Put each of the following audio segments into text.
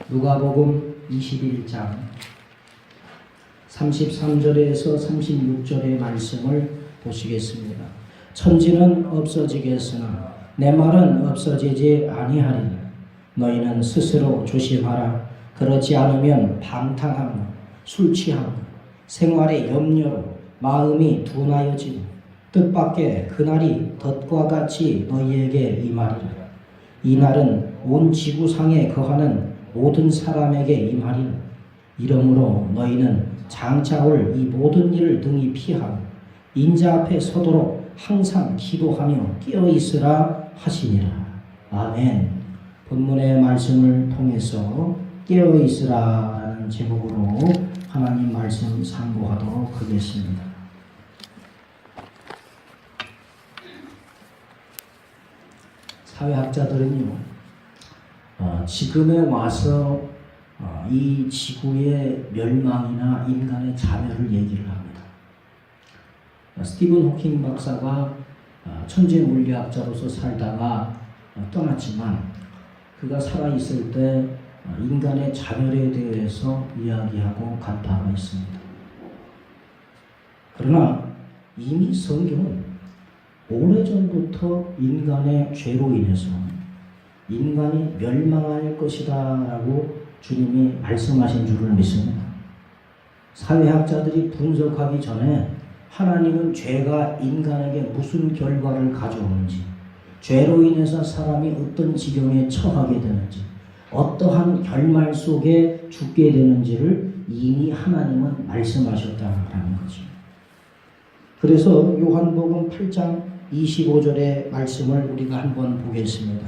누가복음 21장 33절에서 36절의 말씀을 보시겠습니다. 천지는 없어지겠으나 내 말은 없어지지 아니하리니 너희는 스스로 조심하라. 그렇지 않으면 방탕함, 술 취함, 생활의 염려로 마음이 둔하여지고 뜻밖의 그날이 덫과 같이 너희에게 임하리라. 이 날은 온 지구상에 거하는 모든 사람에게 임하리라. 이러므로 너희는 장차 올 이 모든 일을 등이 피하고 인자 앞에 서도록 항상 기도하며 깨어있으라 하시니라. 아멘. 본문의 말씀을 통해서 깨어있으라라는 제목으로 하나님 말씀 상고하도록 하겠습니다. 사회학자들은요, 지금에 와서 이 지구의 멸망이나 인간의 자멸을 얘기를 합니다. 스티븐 호킹 박사가 천재 물리학자로서 살다가 떠났지만 그가 살아있을 때 인간의 자멸에 대해서 이야기하고 간 바가 있습니다. 그러나 이미 성경은 오래전부터 인간의 죄로 인해서 인간이 멸망할 것이다 라고 주님이 말씀하신 줄을 믿습니다. 사회학자들이 분석하기 전에 하나님은 죄가 인간에게 무슨 결과를 가져오는지, 죄로 인해서 사람이 어떤 지경에 처하게 되는지, 어떠한 결말 속에 죽게 되는지를 이미 하나님은 말씀하셨다는 거죠. 그래서 요한복음 8장 25절의 말씀을 우리가 한번 보겠습니다.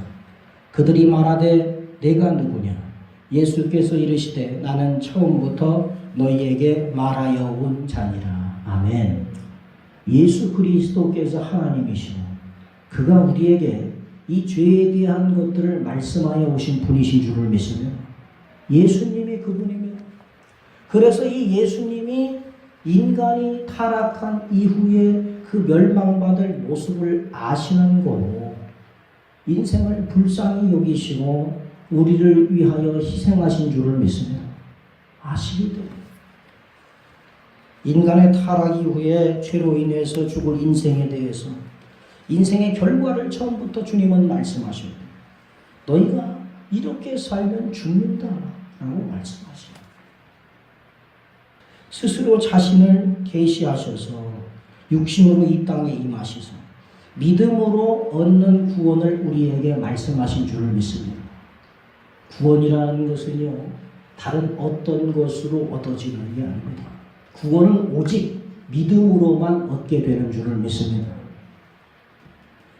그들이 말하되 내가 누구냐? 예수께서 이르시되 나는 처음부터 너희에게 말하여 온 자니라. 아멘. 예수 그리스도께서 하나님이시고 그가 우리에게 이 죄에 대한 것들을 말씀하여 오신 분이신 줄을 믿습니다. 예수님이 그분입니다. 그래서 이 예수님이 인간이 타락한 이후에 그 멸망받을 모습을 아시는 거로 인생을 불쌍히 여기시고 우리를 위하여 희생하신 줄을 믿습니다. 아시기 때문에 인간의 타락 이후에 죄로 인해서 죽을 인생에 대해서 인생의 결과를 처음부터 주님은 말씀하십니다. 너희가 이렇게 살면 죽는다라고 말씀하십니다. 스스로 자신을 계시하셔서 육신으로 이 땅에 임하셔서 믿음으로 얻는 구원을 우리에게 말씀하신 줄을 믿습니다. 구원이라는 것은요, 다른 어떤 것으로 얻어지는 게 아닙니다. 구원은 오직 믿음으로만 얻게 되는 줄을 믿습니다.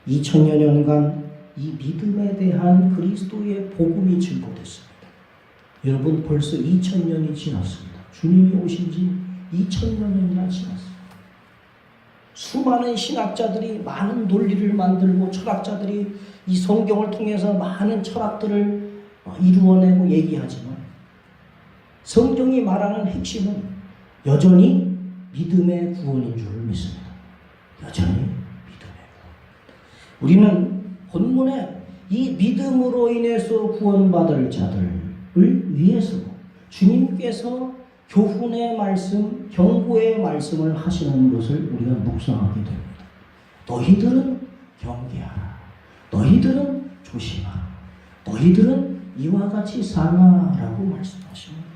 2000여 년간 이 믿음에 대한 그리스도의 복음이 증거됐습니다. 여러분, 벌써 2000년이 지났습니다. 주님이 오신 지 2000여 년이나 지났습니다. 수많은 신학자들이 많은 논리를 만들고 철학자들이 이 성경을 통해서 많은 철학들을 이루어내고 얘기하지만 성경이 말하는 핵심은 여전히 믿음의 구원인 줄을 믿습니다. 여전히 믿음의 구원. 우리는 본문에 이 믿음으로 인해서 구원받을 자들을 위해서 주님께서 교훈의 말씀, 경고의 말씀을 하시는 것을 우리가 묵상하게 됩니다. 너희들은 경계하라. 너희들은 조심하라. 너희들은 이와 같이 살아라고 말씀하십니다.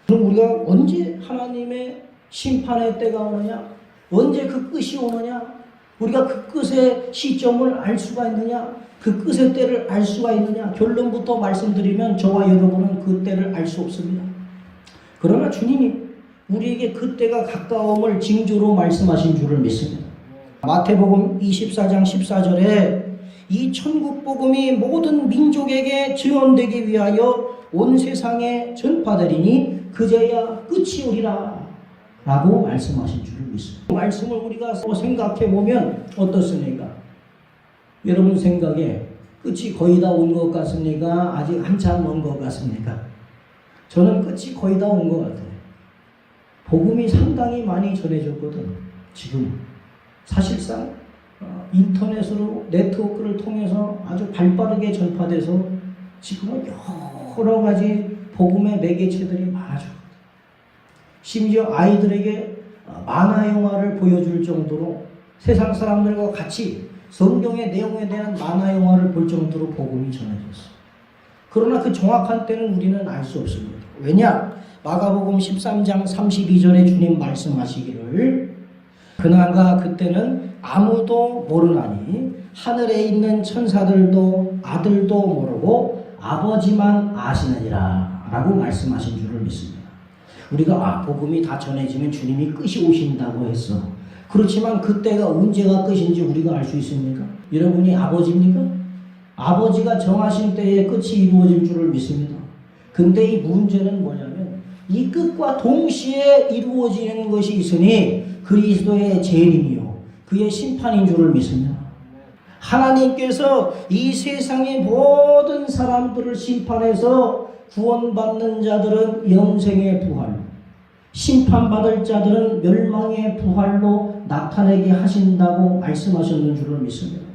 그럼 우리가 언제 하나님의 심판의 때가 오느냐? 언제 그 끝이 오느냐? 우리가 그 끝의 시점을 알 수가 있느냐? 그 끝의 때를 알 수가 있느냐? 결론부터 말씀드리면 저와 여러분은 그 때를 알 수 없습니다. 그러나 주님이 우리에게 그때가 가까움을 징조로 말씀하신 줄을 믿습니다. 마태복음 24장 14절에 이 천국 복음이 모든 민족에게 증언되기 위하여 온 세상에 전파되리니 그제야 끝이 오리라 라고 말씀하신 줄을 믿습니다. 그 말씀을 우리가 생각해 보면 어떻습니까? 여러분 생각에 끝이 거의 다 온 것 같습니까? 아직 한참 먼 것 같습니까? 저는 끝이 거의 다 온 것 같아요. 복음이 상당히 많이 전해졌거든. 지금 사실상 인터넷으로 네트워크를 통해서 아주 발빠르게 전파돼서 지금은 여러 가지 복음의 매개체들이 많아졌거든요. 심지어 아이들에게 만화 영화를 보여줄 정도로 세상 사람들과 같이 성경의 내용에 대한 만화 영화를 볼 정도로 복음이 전해졌어요. 그러나 그 정확한 때는 우리는 알 수 없습니다. 왜냐? 마가복음 13장 32절에 주님 말씀하시기를 그날과 그때는 아무도 모르나니 하늘에 있는 천사들도 아들도 모르고 아버지만 아시느니라 라고 말씀하신 줄을 믿습니다. 우리가 복음이 다 전해지면 주님이 끝이 오신다고 했어. 그렇지만 그때가 언제가 끝인지 우리가 알 수 있습니까? 여러분이 아버지입니까? 아버지가 정하신 때에 끝이 이루어질 줄을 믿습니다. 근데 이 문제는 뭐냐면 이 끝과 동시에 이루어지는 것이 있으니 그리스도의 재림이요 그의 심판인 줄을 믿습니다. 하나님께서 이 세상의 모든 사람들을 심판해서 구원받는 자들은 영생의 부활, 심판받을 자들은 멸망의 부활로 나타내게 하신다고 말씀하셨는 줄을 믿습니다.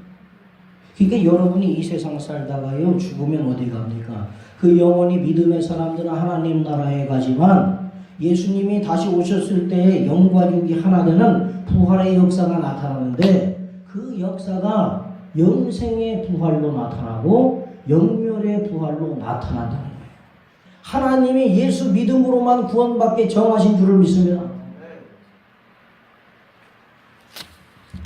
그러니까 여러분이 이 세상 살다가요 죽으면 어디 갑니까? 그 영원히 믿음의 사람들은 하나님 나라에 가지만 예수님이 다시 오셨을 때에 영과 육이 하나 되는 부활의 역사가 나타나는데 그 역사가 영생의 부활로 나타나고 영멸의 부활로 나타난다는 거예요. 하나님이 예수 믿음으로만 구원받게 정하신 줄을 믿습니다.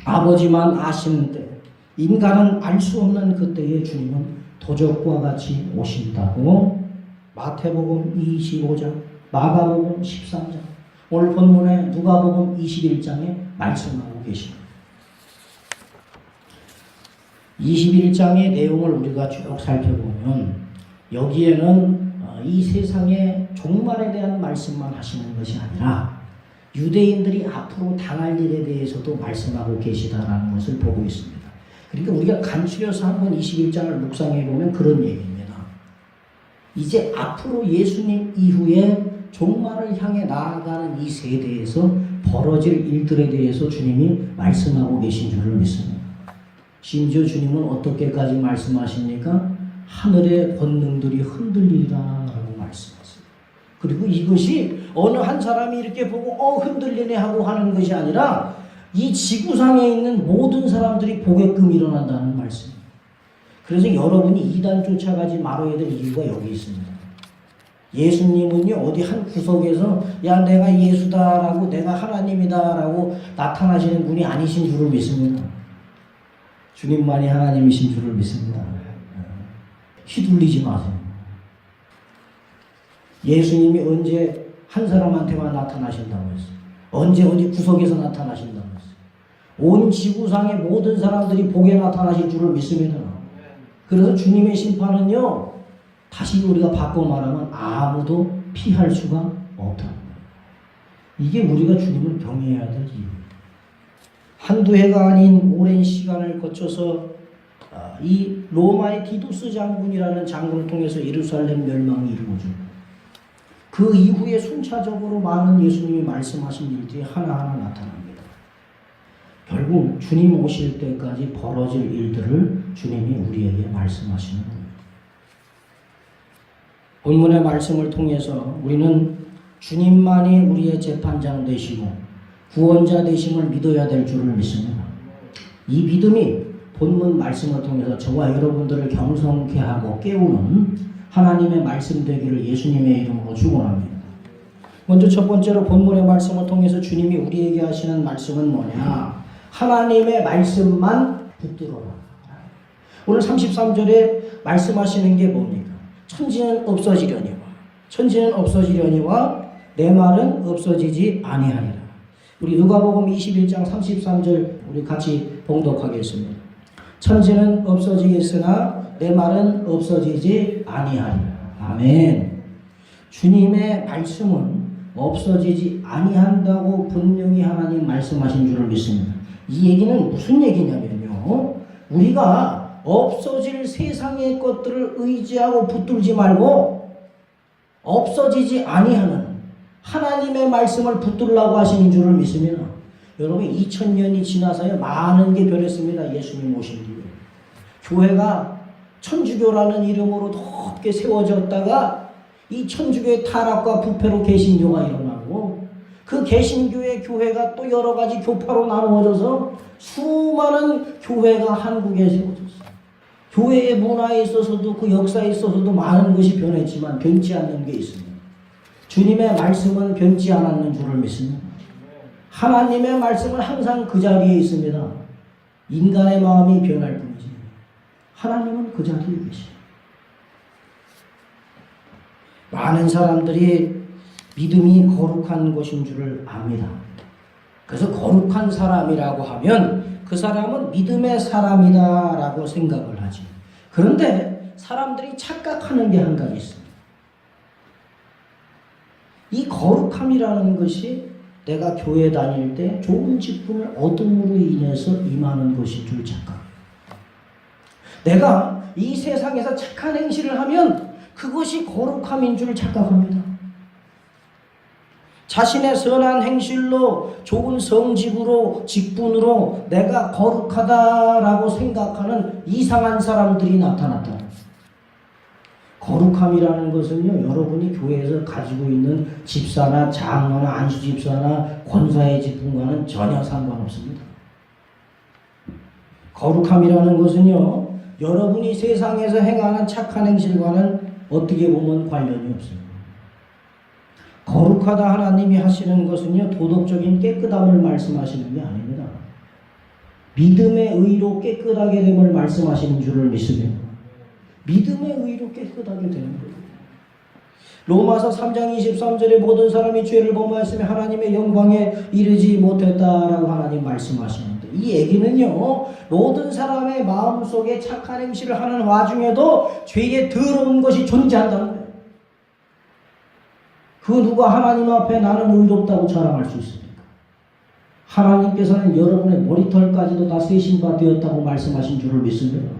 아버지만 아시는 때 인간은 알 수 없는 그때에 주님은 도적과 같이 오신다고 마태복음 25장, 마가복음 13장, 오늘 본문에 누가복음 21장에 말씀하고 계십니다. 21장의 내용을 우리가 쭉 살펴보면 여기에는 이 세상의 종말에 대한 말씀만 하시는 것이 아니라 유대인들이 앞으로 당할 일에 대해서도 말씀하고 계시다라는 것을 보고 있습니다. 그러니까 우리가 간추려서 한번 21장을 묵상해 보면 그런 얘기입니다. 이제 앞으로 예수님 이후에 종말을 향해 나아가는 이 세대에서 벌어질 일들에 대해서 주님이 말씀하고 계신 줄을 믿습니다. 심지어 주님은 어떻게까지 말씀하십니까? 하늘의 권능들이 흔들리리라 라고 말씀하세요. 그리고 이것이 어느 한 사람이 이렇게 보고 흔들리네 하고 하는 것이 아니라 이 지구상에 있는 모든 사람들이 보게끔 일어난다는 말씀입니다. 그래서 여러분이 이단 쫓아가지 말아야 될 이유가 여기 있습니다. 예수님은요 어디 한 구석에서 야 내가 예수다라고 내가 하나님이다라고 나타나시는 분이 아니신 줄을 믿습니다. 주님만이 하나님이신 줄을 믿습니다. 휘둘리지 마세요. 예수님이 언제 한 사람한테만 나타나신다고 했어요. 언제 어디 구석에서 나타나신다고 했어요. 온 지구상의 모든 사람들이 보게 나타나실 줄을 믿습니다. 그래서 주님의 심판은요 다시 우리가 바꿔 말하면 아무도 피할 수가 없다. 이게 우리가 주님을 경외해야 될 이유예요. 한두 해가 아닌 오랜 시간을 거쳐서 이 로마의 디도스 장군이라는 장군을 통해서 예루살렘 멸망이 이루어졌고 그 이후에 순차적으로 많은 예수님이 말씀하신 일들이 하나하나 나타납니다. 결국 주님 오실 때까지 벌어질 일들을 주님이 우리에게 말씀하시는 겁니다. 본문의 말씀을 통해서 우리는 주님만이 우리의 재판장 되시고 구원자 되심을 믿어야 될 줄을 믿습니다. 이 믿음이 본문 말씀을 통해서 저와 여러분들을 경성케 하고 깨우는 하나님의 말씀 되기를 예수님의 이름으로 축원합니다. 먼저 첫 번째로 본문의 말씀을 통해서 주님이 우리에게 하시는 말씀은 뭐냐? 하나님의 말씀만 붙들어라. 오늘 33절에 말씀하시는 게 뭡니까? 천지는 없어지려니와 내 말은 없어지지 아니하리라. 우리 누가복음 21장 33절 우리 같이 봉독하겠습니다. 천지는 없어지겠으나 내 말은 없어지지 아니하리라. 아멘. 주님의 말씀은 없어지지 아니한다고 분명히 하나님 말씀하신 줄을 믿습니다. 이 얘기는 무슨 얘기냐면요. 우리가 없어질 세상의 것들을 의지하고 붙들지 말고 없어지지 아니하는 하나님의 말씀을 붙들라고 하시는 줄을 믿습니다. 여러분 2000년이 지나서야 많은 게 변했습니다. 예수님 오신 뒤에. 교회가 천주교라는 이름으로 높게 세워졌다가 이 천주교의 타락과 부패로 개신교가 일어나고 그 개신교의 교회가 또 여러 가지 교파로 나누어져서 수많은 교회가 한국에 세워졌어요. 교회의 문화에 있어서도 그 역사에 있어서도 많은 것이 변했지만 변치 않는 게 있습니다. 주님의 말씀은 변치 않았는 줄을 믿습니다. 하나님의 말씀은 항상 그 자리에 있습니다. 인간의 마음이 변할 뿐이지 하나님은 그 자리에 계십니다. 많은 사람들이 믿음이 거룩한 것인 줄을 압니다. 그래서 거룩한 사람이라고 하면 그 사람은 믿음의 사람이다 라고 생각을 하죠. 그런데 사람들이 착각하는 게 한 가지 있습니다. 이 거룩함이라는 것이 내가 교회 다닐 때 좋은 직분을 얻음으로 인해서 임하는 것인 줄 착각해요. 내가 이 세상에서 착한 행실을 하면 그것이 거룩함인 줄 착각합니다. 자신의 선한 행실로 좋은 성직으로 직분으로 내가 거룩하다라고 생각하는 이상한 사람들이 나타났다. 거룩함이라는 것은요, 여러분이 교회에서 가지고 있는 집사나 장로나 안수집사나 권사의 직분과는 전혀 상관없습니다. 거룩함이라는 것은요, 여러분이 세상에서 행하는 착한 행실과는 어떻게 보면 관련이 없어요. 거룩하다 하나님이 하시는 것은요, 도덕적인 깨끗함을 말씀하시는 게 아닙니다. 믿음의 의로 깨끗하게 됨을 말씀하시는 줄을 믿습니다. 믿음의 의로 깨끗하게 되는 거예요. 로마서 3장 23절에 모든 사람이 죄를 범하였으며 하나님의 영광에 이르지 못했다라고 하나님 말씀하시는데, 이 얘기는요, 모든 사람의 마음속에 착한 행실을 하는 와중에도 죄의 더러운 것이 존재한다는 거예요. 그 누가 하나님 앞에 나는 의롭다고 자랑할 수 있습니까? 하나님께서는 여러분의 머리털까지도 다 세신 바 되었다고 말씀하신 줄을 믿습니다.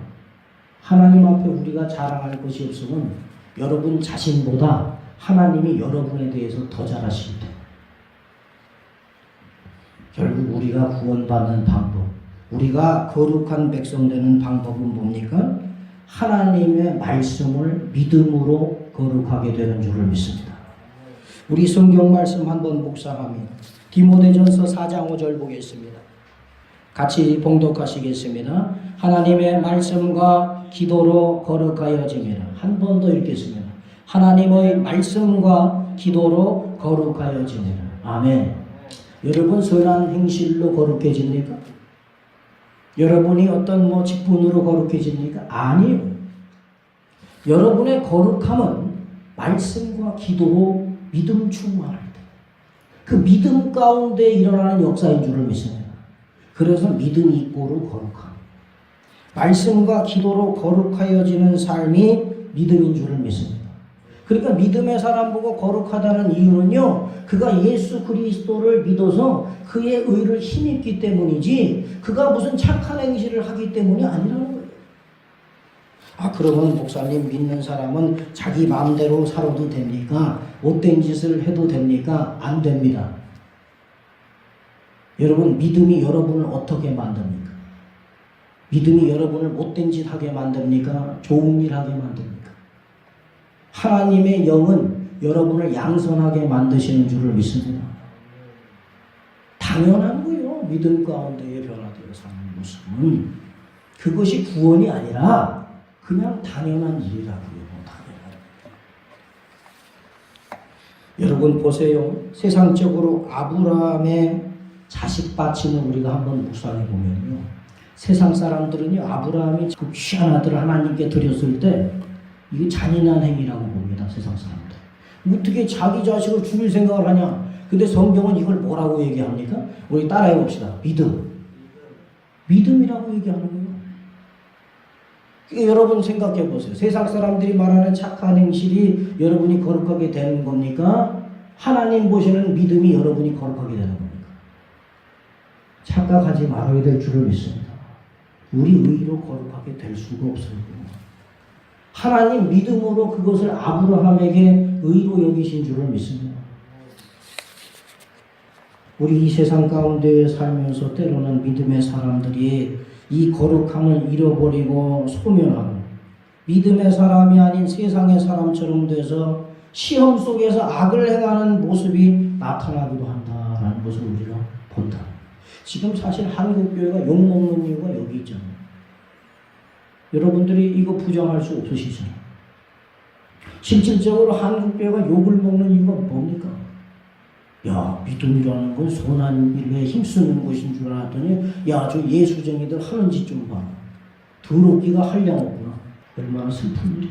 하나님 앞에 우리가 자랑할 것이 없으면 여러분 자신보다 하나님이 여러분에 대해서 더 잘하실 때, 결국 우리가 구원받는 방법, 우리가 거룩한 백성 되는 방법은 뭡니까? 하나님의 말씀을 믿음으로 거룩하게 되는 줄을 믿습니다. 우리 성경 말씀 한번 묵상합니다. 디모데전서 4장 5절 보겠습니다. 같이 봉독하시겠습니다. 하나님의 말씀과 기도로 거룩하여짐이라. 한 번 더 읽겠습니다. 하나님의 말씀과 기도로 거룩하여짐이라. 아멘. 여러분 선한 행실로 거룩해집니까? 여러분이 어떤 직분으로 거룩해집니까? 아니요. 여러분의 거룩함은 말씀과 기도로 믿음 충만할 때, 그 믿음 가운데 일어나는 역사인 줄을 믿습니다. 그래서 믿음 이꼬로 거룩함, 말씀과 기도로 거룩하여지는 삶이 믿음인 줄을 믿습니다. 그러니까 믿음의 사람 보고 거룩하다는 이유는요, 그가 예수 그리스도를 믿어서 그의 의를 힘입기 때문이지 그가 무슨 착한 행실을 하기 때문이 아니라는 거예요. 그러면 목사님, 믿는 사람은 자기 마음대로 살아도 됩니까? 못된 짓을 해도 됩니까? 안 됩니다. 여러분, 믿음이 여러분을 어떻게 만듭니까? 믿음이 여러분을 못된 짓 하게 만듭니까? 좋은 일 하게 만듭니까? 하나님의 영은 여러분을 양선하게 만드시는 줄을 믿습니다. 당연한 거예요. 믿음 가운데에 변화되어 사는 모습은. 그것이 구원이 아니라 그냥 당연한 일이라고요. 여러분 보세요. 세상적으로 아브라함의 자식 바치는 우리가 한번 묵상해 보면요, 세상 사람들은요, 아브라함이 그 귀한 아들을 하나님께 드렸을 때 이게 잔인한 행위라고 봅니다. 세상 사람들. 어떻게 자기 자식을 죽일 생각을 하냐? 근데 성경은 이걸 뭐라고 얘기합니까? 우리 따라해 봅시다. 믿음이라고 얘기하는 거예요. 여러분 생각해 보세요. 세상 사람들이 말하는 착한 행실이 여러분이 거룩하게 되는 겁니까? 하나님 보시는 믿음이 여러분이 거룩하게 되는 겁니까? 착각하지 말아야 될 줄을 믿습니다. 우리 의로 거룩하게 될 수가 없어요. 하나님 믿음으로 그것을 아브라함에게 의로 여기신 줄을 믿습니다. 우리 이 세상 가운데 살면서 때로는 믿음의 사람들이 이 거룩함을 잃어버리고 소멸하고 믿음의 사람이 아닌 세상의 사람처럼 돼서 시험 속에서 악을 행하는 모습이 나타나기도 한다라는 것을 우리가 본다. 지금 사실 한국교회가 욕먹는 이유가 여기 있잖아요. 여러분들이 이거 부정할 수 없으시잖아요. 실질적으로 한국교회가 욕을 먹는 이유가 뭡니까? 야, 믿음이라는 건 선한 일에 힘쓰는 것인 줄 알았더니 야, 저 예수쟁이들 하는 짓 좀 봐. 더럽기가 한량없구나. 얼마나 슬픈 일이야.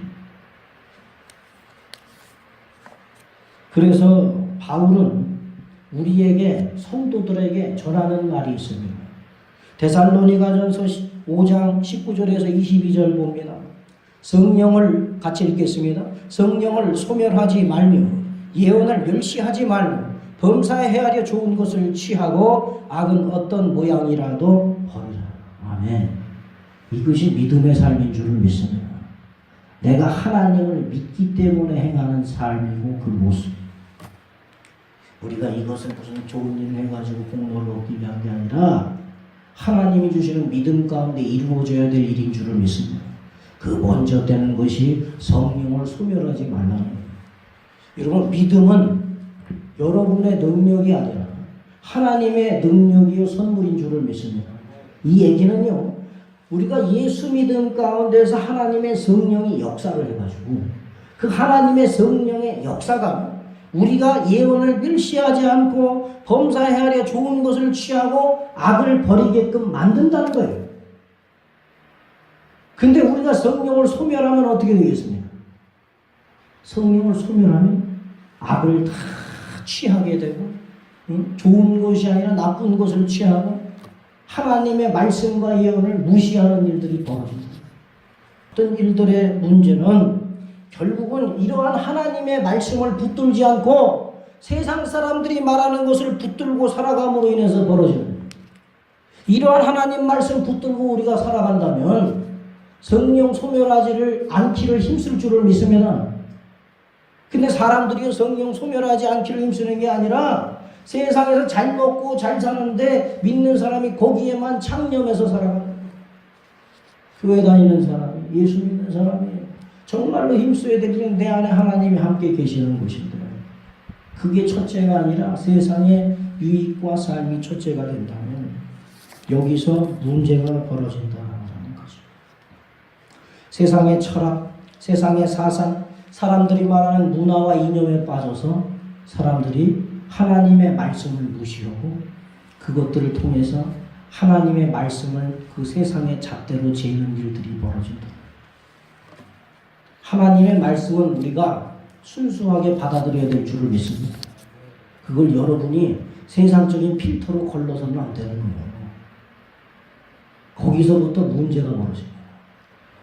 그래서 바울은 우리에게 성도들에게 전하는 말이 있습니다. 데살로니가전서 5장 19절에서 22절 봅니다. 성령을 같이 읽겠습니다. 성령을 소멸하지 말며 예언을 멸시하지 말며 범사에 헤아려 좋은 것을 취하고 악은 어떤 모양이라도 버리라. 아멘. 이것이 믿음의 삶인 줄을 믿습니다. 내가 하나님을 믿기 때문에 행하는 삶이고 그 모습. 우리가 이것을 무슨 좋은 일을 해가지고 공로를 얻기 위한 게 아니라 하나님이 주시는 믿음 가운데 이루어져야 될 일인 줄을 믿습니다. 그 먼저 되는 것이 성령을 소멸하지 말라는 거예요. 여러분, 믿음은 여러분의 능력이 아니라 하나님의 능력이요 선물인 줄을 믿습니다. 이 얘기는요, 우리가 예수 믿음 가운데서 하나님의 성령이 역사를 해가지고 그 하나님의 성령의 역사가 우리가 예언을 멸시하지 않고 범사에 헤아려 좋은 것을 취하고 악을 버리게끔 만든다는 거예요. 근데 우리가 성령을 소멸하면 어떻게 되겠습니까? 성령을 소멸하면 악을 다 취하게 되고 좋은 것이 아니라 나쁜 것을 취하고 하나님의 말씀과 예언을 무시하는 일들이 벌어집니다. 어떤 일들의 문제는 결국은 이러한 하나님의 말씀을 붙들지 않고 세상 사람들이 말하는 것을 붙들고 살아감으로 인해서 벌어지는 거예요. 이러한 하나님 말씀 붙들고 우리가 살아간다면 성령 소멸하지를 않기를 힘쓸 줄을 믿습니다. 근데 사람들이 성령 소멸하지 않기를 힘쓰는 게 아니라 세상에서 잘 먹고 잘 사는데 믿는 사람이 거기에만 창념해서 살아가는 거예요. 교회 다니는 사람이, 예수 믿는 사람이 정말로 힘써야 될 일은 내 안에 하나님이 함께 계시는 것인데 그게 첫째가 아니라 세상의 유익과 삶이 첫째가 된다면 여기서 문제가 벌어진다는 거죠. 세상의 철학, 세상의 사상, 사람들이 말하는 문화와 이념에 빠져서 사람들이 하나님의 말씀을 무시하고 그것들을 통해서 하나님의 말씀을 그 세상의 잣대로 재는 일들이 벌어진다. 하나님의 말씀은 우리가 순수하게 받아들여야 될 줄을 믿습니다. 그걸 여러분이 세상적인 필터로 걸러서는 안 되는 거예요. 거기서부터 문제가 벌어집니다.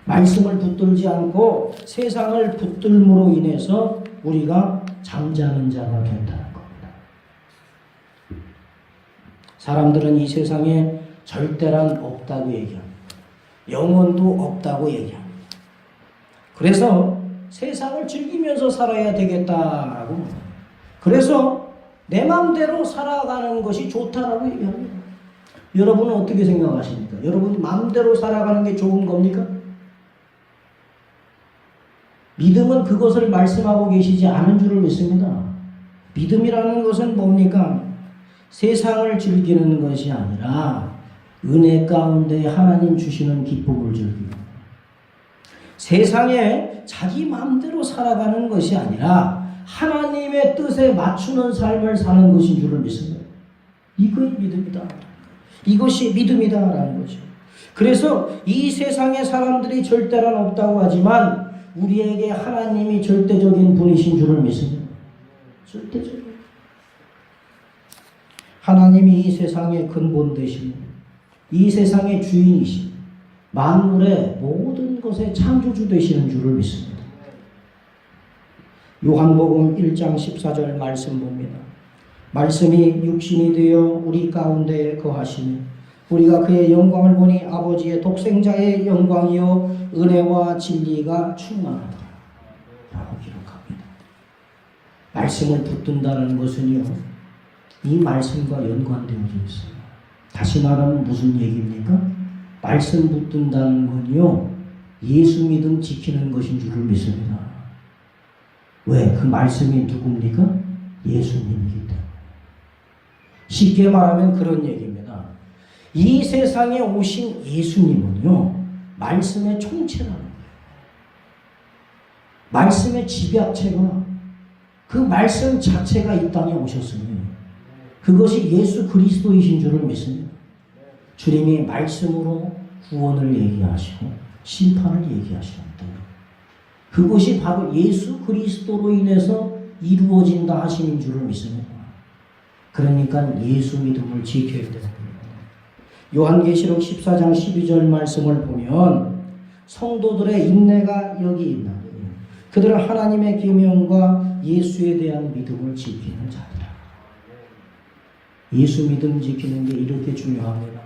말씀을 붙들지 않고 세상을 붙들므로 인해서 우리가 잠자는 자가 된다는 겁니다. 사람들은 이 세상에 절대란 없다고 얘기합니다. 영원도 없다고 얘기합니다. 그래서 세상을 즐기면서 살아야 되겠다라고. 그래서 내 마음대로 살아가는 것이 좋다라고 얘기합니다. 여러분은 어떻게 생각하십니까? 여러분 마음대로 살아가는 게 좋은 겁니까? 믿음은 그것을 말씀하고 계시지 않은 줄을 믿습니다. 믿음이라는 것은 뭡니까? 세상을 즐기는 것이 아니라 은혜 가운데 하나님 주시는 기쁨을 즐기고 세상에 자기 마음대로 살아가는 것이 아니라 하나님의 뜻에 맞추는 삶을 사는 것인 줄을 믿습니다. 이것이 믿음이다. 이것이 믿음이다라는 거죠. 그래서 이 세상의 사람들이 절대란 없다고 하지만 우리에게 하나님이 절대적인 분이신 줄을 믿습니다. 절대적인. 하나님이 이 세상의 근본 되시고 이 세상의 주인이시고 만물의 모든 것의 창조주 되시는 줄을 믿습니다. 요한복음 1장 14절 말씀 봅니다. 말씀이 육신이 되어 우리 가운데 거하시니 우리가 그의 영광을 보니 아버지의 독생자의 영광이요 은혜와 진리가 충만하다 라고 기록합니다. 말씀을 붙든다는 것은요 이 말씀과 연관되어져 있어요. 다시 말하면 무슨 얘기입니까? 말씀 붙든다는 건요 예수 믿음 지키는 것인 줄을 믿습니다. 왜? 그 말씀이 누굽니까? 예수님이기 때문에. 쉽게 말하면 그런 얘기입니다. 이 세상에 오신 예수님은요, 말씀의 총체라는 거예요. 말씀의 집약체가, 그 말씀 자체가 이 땅에 오셨으니 그것이 예수 그리스도이신 줄을 믿습니다. 주님이 말씀으로 구원을 얘기하시고 심판을 얘기하시는데 그것이 바로 예수 그리스도로 인해서 이루어진다 하시는 줄을 믿습니다. 그러니까 예수 믿음을 지켜야 됩니다. 요한계시록 14장 12절 말씀을 보면 성도들의 인내가 여기 있나니 그들은 하나님의 계명과 예수에 대한 믿음을 지키는 자들이라. 예수 믿음 지키는 게 이렇게 중요합니다.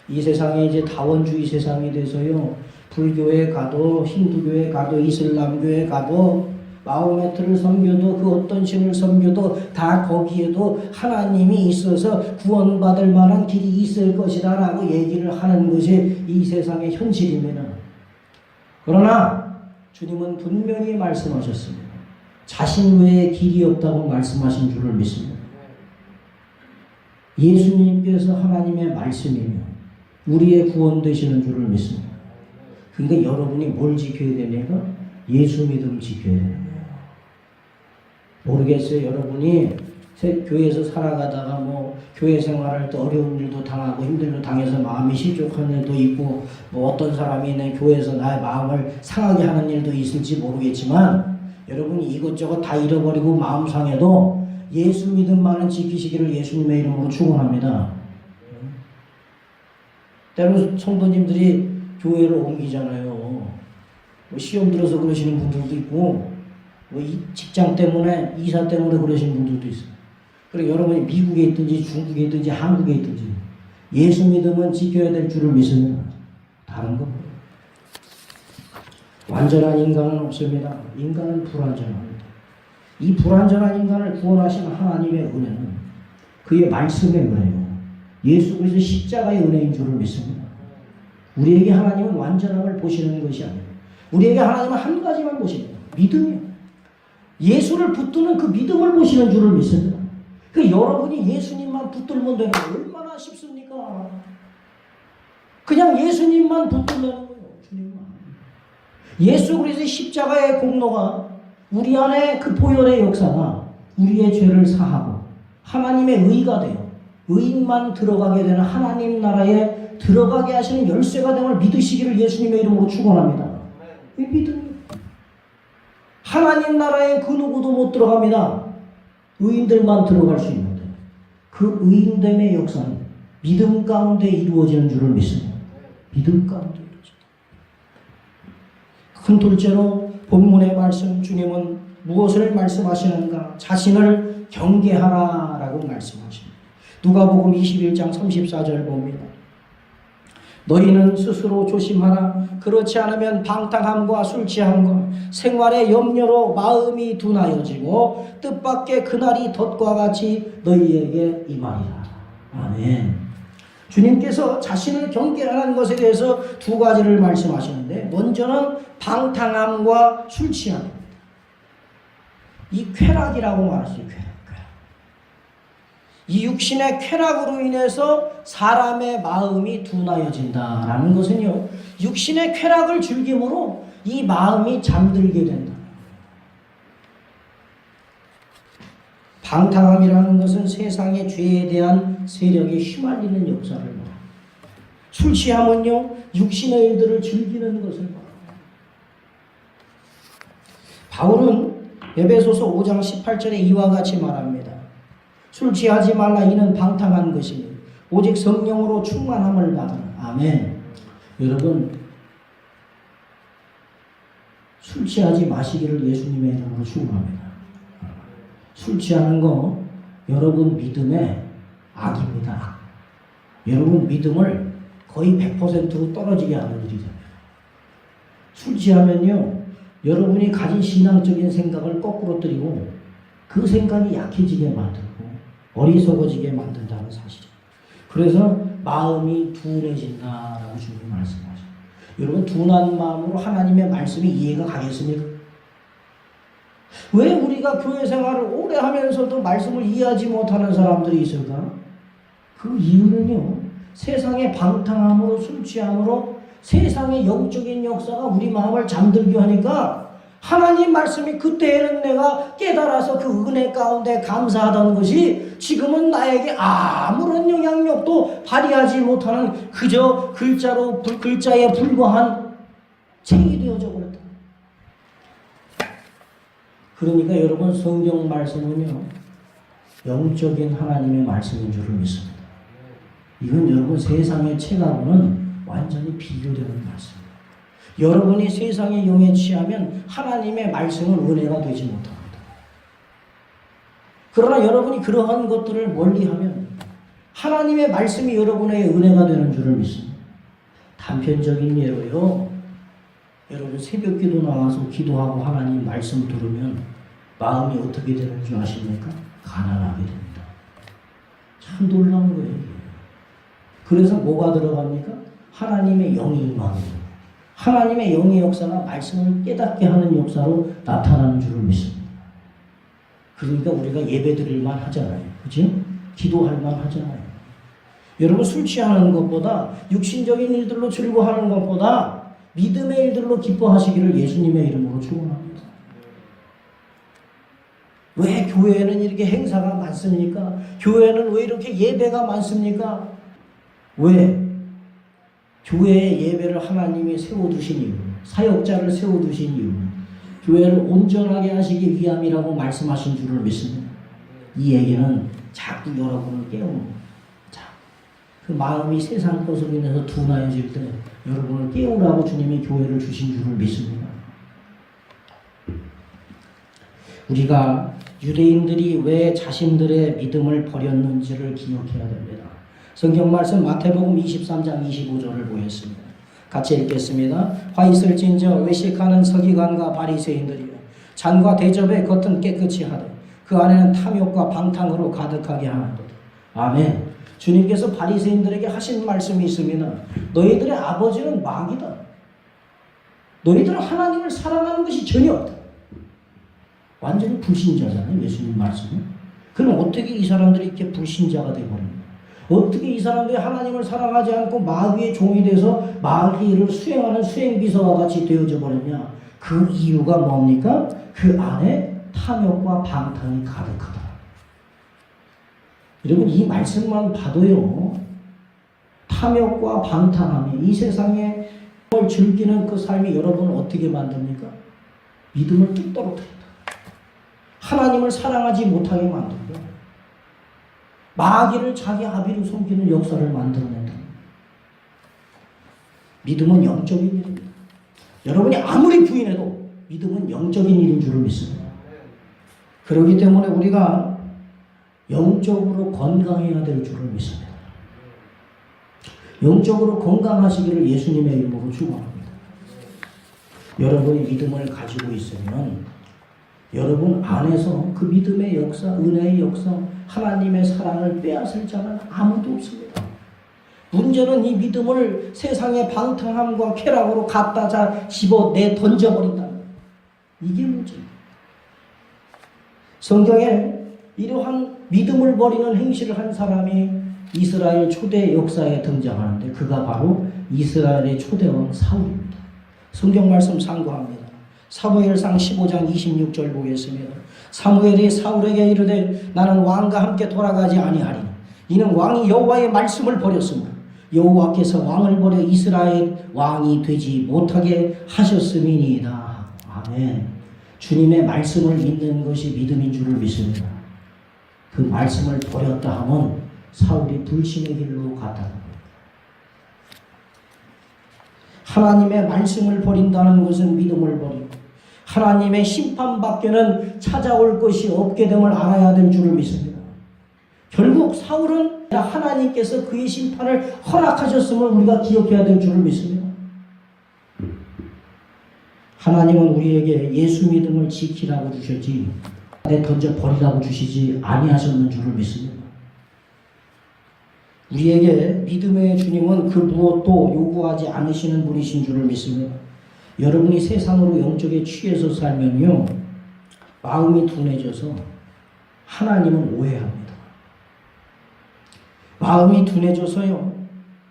이 세상에 이제 다원주의 세상이 돼서요, 불교에 가도 힌두교에 가도 이슬람교에 가도 마호메트를 섬겨도 그 어떤 신을 섬겨도 다 거기에도 하나님이 있어서 구원받을 만한 길이 있을 것이다 라고 얘기를 하는 것이 이 세상의 현실입니다. 그러나 주님은 분명히 말씀하셨습니다. 자신 외에 길이 없다고 말씀하신 줄을 믿습니다. 예수님께서 하나님의 말씀이며 우리의 구원 되시는 줄을 믿습니다. 그러니까 여러분이 뭘 지켜야 되냐가 예수 믿음 지켜야 되는 거예요. 모르겠어요. 여러분이 교회에서 살아가다가 교회 생활할 때 어려운 일도 당하고 힘든 일도 당해서 마음이 실족한 일도 있고 어떤 사람이 내 교회에서 나의 마음을 상하게 하는 일도 있을지 모르겠지만 여러분이 이것저것 다 잃어버리고 마음 상해도 예수 믿음만은 지키시기를 예수님의 이름으로 축원합니다. 때로 성도님들이 교회를 옮기잖아요. 시험 들어서 그러시는 분들도 있고 이 직장 때문에 이사 때문에 그러시는 분들도 있어요. 그리고 여러분이 미국에 있든지 중국에 있든지 한국에 있든지 예수 믿음은 지켜야 될 줄을 믿으면 다른 거 완전한 인간은 없습니다. 인간은 불완전합니다. 이 불완전한 인간을 구원하신 하나님의 은혜는 그의 말씀의 은혜요, 예수 그리스도 십자가의 은혜인 줄을 믿습니다. 우리에게 하나님은 완전함을 보시는 것이 아니에요. 우리에게 하나님은 한 가지만 보십니다. 믿음이요. 예수를 붙드는 그 믿음을 보시는 줄을 믿습니다. 그 여러분이 예수님만 붙들면 되는 거 얼마나 쉽습니까? 그냥 예수님만 붙들면 거예요. 주님만. 예수 그리스도의 십자가의 공로가 우리 안에 그 보혈의 역사가 우리의 죄를 사하고 하나님의 의가 되어 의인만 들어가게 되는 하나님 나라에 들어가게 하시는 열쇠가 됨을 믿으시기를 예수님의 이름으로 축원합니다. 이 믿음이 하나님 나라에 그 누구도 못 들어갑니다. 의인들만 들어갈 수 있는데 그 의인됨의 역사는 믿음 가운데 이루어지는 줄을 믿습니다. 믿음 가운데 이루어진다. 큰 둘째로 본문의 말씀, 주님은 무엇을 말씀하시는가? 자신을 경계하라라고 말씀하십니다. 누가복음 21장 34절 봅니다. 너희는 스스로 조심하라. 그렇지 않으면 방탕함과 술 취함과 생활의 염려로 마음이 둔하여지고 뜻밖의 그날이 덫과 같이 너희에게 임하리라. 아멘. 주님께서 자신을 경계하는 것에 대해서 두 가지를 말씀하시는데 먼저는 방탕함과 술 취함입니다. 이 쾌락이라고 말했어요. 쾌락. 이 육신의 쾌락으로 인해서 사람의 마음이 둔하여진다라는 것은요, 육신의 쾌락을 즐김으로 이 마음이 잠들게 된다. 방탕함이라는 것은 세상의 죄에 대한 세력에 휘말리는 역사를 말합니다. 술 취함은요, 육신의 일들을 즐기는 것을 말합니다. 바울은 에베소서 5장 18절에 이와 같이 말합니다. 술 취하지 말라. 이는 방탕한 것이니 오직 성령으로 충만함을 받으라. 아멘. 여러분, 술 취하지 마시기를 예수님의 이름으로 축원합니다. 술 취하는 거 여러분 믿음의 악입니다. 여러분 믿음을 거의 100%로 떨어지게 하는 일이 됩니다. 술 취하면요, 여러분이 가진 신앙적인 생각을 거꾸로 뜨리고 그 생각이 약해지게 만들고 어리석어지게 만든다는 사실이에요. 그래서 마음이 둔해진다라고 주님 말씀하셔요. 여러분 둔한 마음으로 하나님의 말씀이 이해가 가겠습니까? 왜 우리가 교회 생활을 오래 하면서도 말씀을 이해하지 못하는 사람들이 있을까? 그 이유는요, 세상의 방탕함으로, 술 취함으로 세상의 영적인 역사가 우리 마음을 잠들게 하니까 하나님 말씀이 그때에는 내가 깨달아서 그 은혜 가운데 감사하다는 것이 지금은 나에게 아무런 영향력도 발휘하지 못하는 그저 글자에 불과한 책이 되어져 버렸다. 그러니까 여러분, 성경 말씀은요, 영적인 하나님의 말씀인 줄을 믿습니다. 이건 여러분 세상의 책하고는 완전히 비교되는 말씀입니다. 여러분이 세상의 영에 취하면 하나님의 말씀은 은혜가 되지 못합니다. 그러나 여러분이 그러한 것들을 멀리하면 하나님의 말씀이 여러분에게 은혜가 되는 줄을 믿습니다. 단편적인 예로요, 여러분 새벽기도 나와서 기도하고 하나님 말씀 들으면 마음이 어떻게 되는 줄 아십니까? 가난하게 됩니다. 참 놀라운 거예요. 그래서 뭐가 들어갑니까? 하나님의 영이 임합니다. 하나님의 영의 역사가 말씀을 깨닫게 하는 역사로 나타나는 줄을 믿습니다. 그러니까 우리가 예배 드릴만 하잖아요. 그죠? 기도할만 하잖아요. 여러분, 술 취하는 것보다, 육신적인 일들로 즐거워하는 것보다 믿음의 일들로 기뻐하시기를 예수님의 이름으로 축원합니다. 왜 교회에는 이렇게 행사가 많습니까? 교회에는 왜 이렇게 예배가 많습니까? 왜? 교회의 예배를 하나님이 세워두신 이유, 사역자를 세워두신 이유, 교회를 온전하게 하시기 위함이라고 말씀하신 줄을 믿습니다. 이 얘기는 자꾸 여러분을 깨웁니다. 그 마음이 세상 것으로 인해서 둔하여질 때 여러분을 깨우라고 주님이 교회를 주신 줄을 믿습니다. 우리가 유대인들이 왜 자신들의 믿음을 버렸는지를 기억해야 됩니다. 성경 말씀 마태복음 23장 25절을 보겠습니다. 같이 읽겠습니다. 화 있을진저 외식하는 서기관과 바리새인들이여, 잔과 대접의 겉은 깨끗이 하되 그 안에는 탐욕과 방탕으로 가득하게 하는도다. 아멘. 주님께서 바리새인들에게 하신 말씀이 있습니다. 너희들의 아버지는 마귀다. 너희들은 하나님을 사랑하는 것이 전혀 없다. 완전히 불신자잖아요, 예수님 말씀은. 그럼 어떻게 이 사람들이 이렇게 불신자가 되어버립니까? 어떻게 이 사람들이 하나님을 사랑하지 않고 마귀의 종이 돼서 마귀를 수행하는 수행비서와 같이 되어져 버렸냐? 그 이유가 뭡니까? 그 안에 탐욕과 방탕이 가득하다. 여러분, 이 말씀만 봐도요, 탐욕과 방탕함이 이 세상에 즐기는 그 삶이 여러분을 어떻게 만듭니까? 믿음을 뚝 떨어뜨린다. 하나님을 사랑하지 못하게 만들고 마귀를 자기 아비로 섬기는 역사를 만들어낸다. 믿음은 영적인 일입니다. 여러분이 아무리 부인해도 믿음은 영적인 일인 줄을 믿습니다. 그렇기 때문에 우리가 영적으로 건강해야 될 줄을 믿습니다. 영적으로 건강하시기를 예수님의 이름으로 축원합니다. 여러분이 믿음을 가지고 있으면 여러분 안에서 그 믿음의 역사, 은혜의 역사, 하나님의 사랑을 빼앗을 자는 아무도 없습니다. 문제는 이 믿음을 세상의 방탕함과 쾌락으로 갖다 집어내 던져버린다. 이게 문제입니다. 성경에 이러한 믿음을 버리는 행실을 한 사람이 이스라엘 초대 역사에 등장하는데 그가 바로 이스라엘의 초대왕 사울입니다. 성경 말씀 참고합니다. 사무엘상 15장 26절 보겠습니다. 사무엘이 사울에게 이르되 나는 왕과 함께 돌아가지 아니하리니 이는 왕이 여호와의 말씀을 버렸으므로 여호와께서 왕을 버려 이스라엘 왕이 되지 못하게 하셨음이니이다. 아멘. 주님의 말씀을 믿는 것이 믿음인 줄을 믿습니다. 그 말씀을 버렸다 하면 사울이 불신의 길로 갔다는 겁니다. 하나님의 말씀을 버린다는 것은 믿음을 버리고 하나님의 심판밖에는 찾아올 것이 없게 됨을 알아야 될 줄을 믿습니다. 결국 사울은 하나님께서 그의 심판을 허락하셨음을 우리가 기억해야 될 줄을 믿습니다. 하나님은 우리에게 예수 믿음을 지키라고 주셨지 내 던져 버리라고 주시지 아니하셨는 줄을 믿습니다. 우리에게 믿음의 주님은 그 무엇도 요구하지 않으시는 분이신 줄을 믿습니다. 여러분이 세상으로 영적에 취해서 살면요, 마음이 둔해져서 하나님을 오해합니다. 마음이 둔해져서요,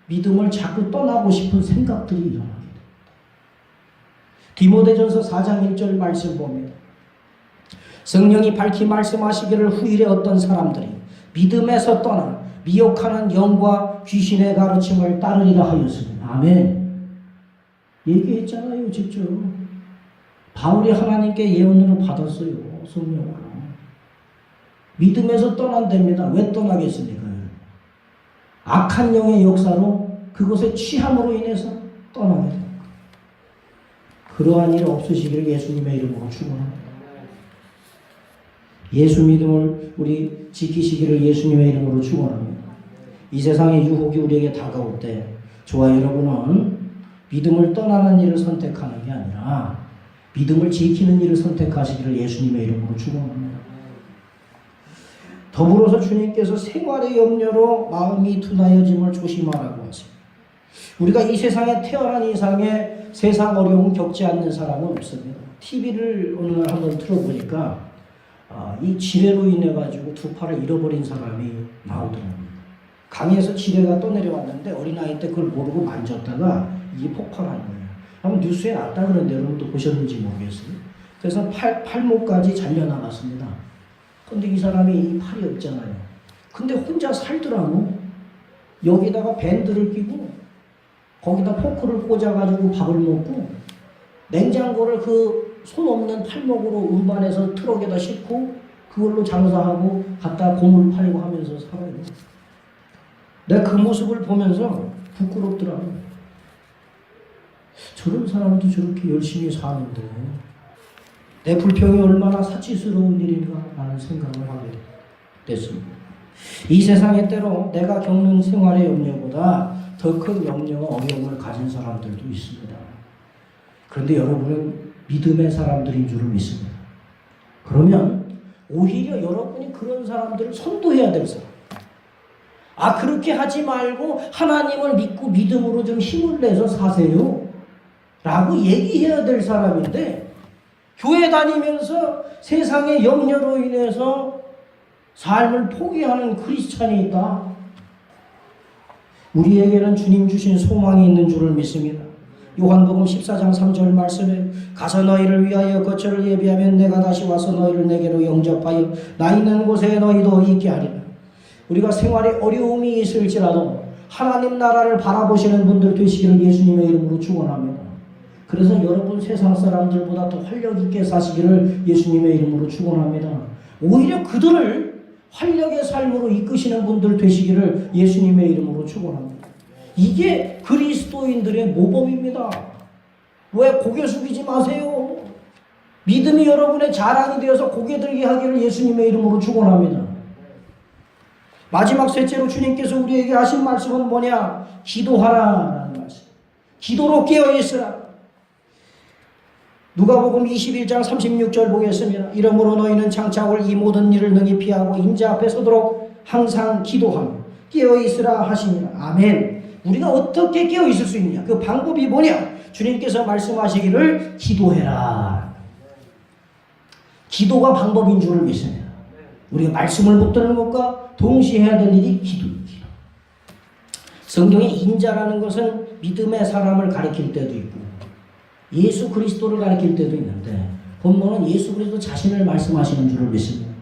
믿음을 자꾸 떠나고 싶은 생각들이 일어나게 됩니다. 디모데전서 4장 1절 말씀 봅니다. 성령이 밝히 말씀하시기를 후일에 어떤 사람들이 믿음에서 떠나 미혹하는 영과 귀신의 가르침을 따르리라 하였습니다. 아멘. 얘기했잖아요, 직접. 바울이 하나님께 예언을 받았어요, 성령으로. 믿음에서 떠난답니다. 왜 떠나겠습니까? 악한 영의 역사로 그것에 취함으로 인해서 떠나게 됩니다. 그러한 일 없으시기를 예수님의 이름으로 축원합니다. 예수 믿음을 우리 지키시기를 예수님의 이름으로 축원합니다. 이 세상의 유혹이 우리에게 다가올 때 저와 여러분은 믿음을 떠나는 일을 선택하는 게 아니라 믿음을 지키는 일을 선택하시기를 예수님의 이름으로 축원합니다. 더불어서 주님께서 생활의 염려로 마음이 둔하여짐을 조심하라고 하세요. 우리가 이 세상에 태어난 이상의 세상 어려움 겪지 않는 사람은 없습니다. TV를 어느 날 한번 틀어보니까 이 지뢰로 인해 가지고 두 팔을 잃어버린 사람이 나오더라고요. 강에서 지뢰가 떠내려왔는데 어린아이 때 그걸 모르고 만졌다가 이게 폭발한 거예요. 한번 뉴스에 났다 그러는데 여러분도 보셨는지 모르겠어요. 그래서 팔목까지 잘려나갔습니다. 근데 이 사람이 이 팔이 없잖아요. 근데 혼자 살더라고. 여기다가 밴드를 끼고 거기다 포크를 꽂아가지고 밥을 먹고 냉장고를 그 손 없는 팔목으로 운반해서 트럭에다 싣고 그걸로 장사하고 갖다 고물 팔고 하면서 살아요. 내가 그 모습을 보면서 부끄럽더라고요. 저런 사람도 저렇게 열심히 사는데 내 불평이 얼마나 사치스러운 일인가 라는 생각을 하게 됐습니다. 이 세상에 때로 내가 겪는 생활의 염려보다 더 큰 염려와 어려움을 가진 사람들도 있습니다. 그런데 여러분은 믿음의 사람들인 줄을 믿습니다. 그러면 오히려 여러분이 그런 사람들을 선도해야 될 사람. 그렇게 하지 말고 하나님을 믿고 믿음으로 좀 힘을 내서 사세요 라고 얘기해야 될 사람인데, 교회 다니면서 세상의 염려로 인해서 삶을 포기하는 크리스찬이 있다. 우리에게는 주님 주신 소망이 있는 줄을 믿습니다. 요한복음 14장 3절 말씀에 가서 너희를 위하여 거처를 예비하면 내가 다시 와서 너희를 내게로 영접하여 나 있는 곳에 너희도 있게 하리라. 우리가 생활에 어려움이 있을지라도 하나님 나라를 바라보시는 분들 되시기를 예수님의 이름으로 축원합니다. 그래서 여러분 세상 사람들보다 더 활력 있게 사시기를 예수님의 이름으로 축원합니다. 오히려 그들을 활력의 삶으로 이끄시는 분들 되시기를 예수님의 이름으로 축원합니다. 이게 그리스도인들의 모범입니다. 왜 고개 숙이지 마세요. 믿음이 여러분의 자랑이 되어서 고개 들게 하기를 예수님의 이름으로 축원합니다. 마지막 셋째로 주님께서 우리에게 하신 말씀은 뭐냐? 기도하라라는 말씀. 기도로 깨어있으라. 누가복음 21장 36절 보겠습니다. 이러므로 너희는 장차 올 이 모든 일을 능히 피하고 인자 앞에 서도록 항상 기도하며 깨어있으라 하시니라. 아멘. 우리가 어떻게 깨어있을 수 있냐? 그 방법이 뭐냐? 주님께서 말씀하시기를 기도해라. 기도가 방법인 줄을 믿습니다. 우리가 말씀을 붙드는 것과 동시에 해야 될 일이 기도입니다. 성경의 인자라는 것은 믿음의 사람을 가리킬 때도 있고 예수 그리스도를 가리킬 때도 있는데 본문은 예수 그리스도 자신을 말씀하시는 줄을 믿습니다.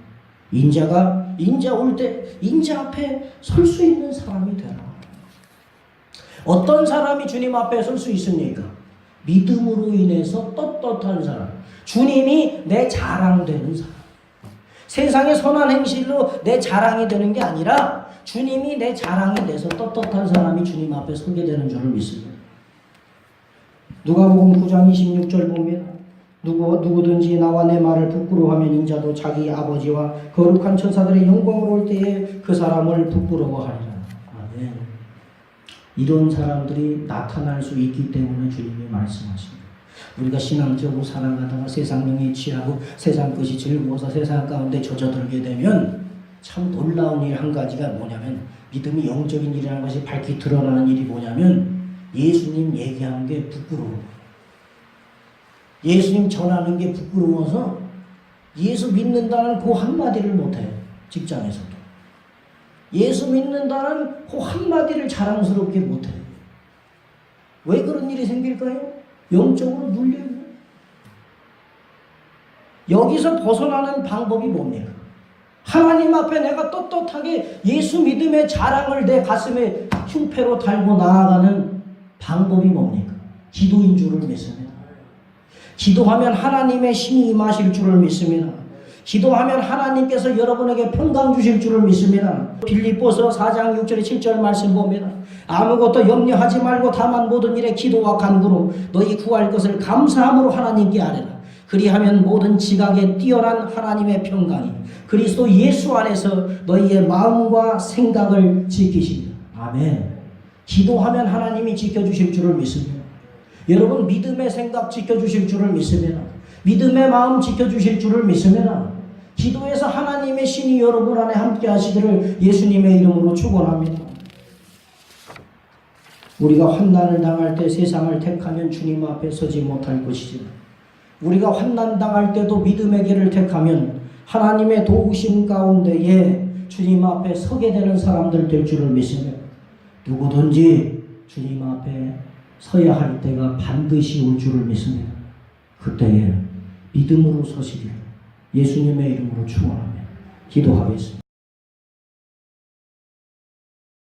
인자가 인자 올 때 인자 앞에 설 수 있는 사람이 되라. 어떤 사람이 주님 앞에 설 수 있습니까? 믿음으로 인해서 떳떳한 사람. 주님이 내 자랑되는 사람. 세상의 선한 행실로 내 자랑이 되는 게 아니라 주님이 내 자랑이 돼서 떳떳한 사람이 주님 앞에 서게 되는 줄을 믿습니다. 누가복음 9장 26절 보면 누구든지 나와 내 말을 부끄러워하면 인자도 자기 아버지와 거룩한 천사들의 영광으로 올 때에 그 사람을 부끄러워하리라. 아멘. 이런 사람들이 나타날 수 있기 때문에 주님이 말씀하십니다. 우리가 신앙적으로 살아가다가 세상 명에 취하고 세상 것이 즐거워서 세상 가운데 젖어들게 되면 참 놀라운 일 한 가지가 뭐냐면 믿음이 영적인 일이라는 것이 밝히 드러나는 일이 뭐냐면 예수님 얘기하는 게 부끄러워. 예수님 전하는 게 부끄러워서 예수 믿는다는 그 한마디를 못해요. 직장에서도. 예수 믿는다는 그 한마디를 자랑스럽게 못해요. 왜 그런 일이 생길까요? 영적으로 눌려요. 여기서 벗어나는 방법이 뭡니까? 하나님 앞에 내가 떳떳하게 예수 믿음의 자랑을 내 가슴에 흉패로 달고 나아가는 방법이 뭡니까? 기도인 줄을 믿습니다. 기도하면 하나님의 신이 임하실 줄을 믿습니다. 기도하면 하나님께서 여러분에게 평강 주실 줄을 믿습니다. 빌립보서 4장 6절에 7절 말씀 봅니다. 아무것도 염려하지 말고 다만 모든 일에 기도와 간구로 너희 구할 것을 감사함으로 하나님께 아뢰라. 그리하면 모든 지각에 뛰어난 하나님의 평강이 그리스도 예수 안에서 너희의 마음과 생각을 지키십니다. 아멘. 기도하면 하나님이 지켜주실 줄을 믿습니다. 여러분 믿음의 생각 지켜주실 줄을 믿습니다. 믿음의 마음 지켜주실 줄을 믿습니다. 기도에서 하나님의 신이 여러분 안에 함께 하시기를 예수님의 이름으로 축원합니다. 우리가 환난을 당할 때 세상을 택하면 주님 앞에 서지 못할 것이지만 우리가 환난 당할 때도 믿음의 길을 택하면 하나님의 도우심 가운데에 주님 앞에 서게 되는 사람들 될 줄을 믿습니다. 누구든지 주님 앞에 서야 할 때가 반드시 올 줄을 믿습니다. 그때에 믿음으로 서시기를 예수님의 이름으로 축원하며 기도하겠습니다.